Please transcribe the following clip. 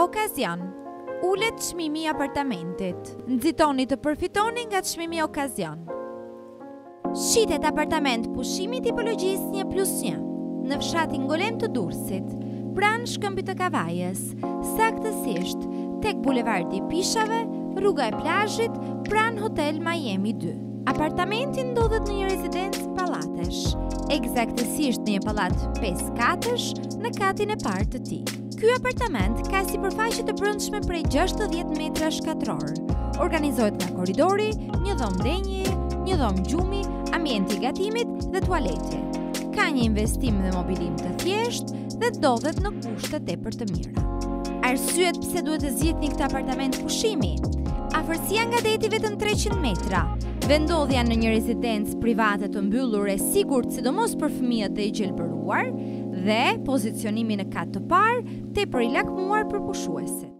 Okazion. Ulet çmimi I apartamentit. Nxitoni të përfitoni nga çmimi Okazion. Shitet apartament pushimi tipologjisë 1+1 në fshatin Golem të Durrësit, pranë Shkëmbit të Kavajës, saktësisht tek bulevardi I Pishave, rruga e plazhit, pranë Hotel Miami 2. Apartamenti ndodhet në një rezidencë pallatesh, eksaktësisht në një pallat 5 katësh në katin e parë të tij. Ky apartament ka sipërfaqe të brendshme prej 60 metra shkatror. Organizohet nga korridori, një dhomë denje, një dhomë gjumi, ambienti I gatimit dhe tualeti. Ka një investim dhe mobilim të thjeshtë dhe ndodhet në kushte tepër të mira. Arsyet pse duhet të zgjidhni këtë apartament pushimi? Afërsia nga deti vetëm 300 metra, vendodhja në një rezidencë private të mbyllur e sigurt sidomos për fëmijët e gjelbëruar dhe pozicionimi në kat të parë tepër I lakmuar për pushuesit.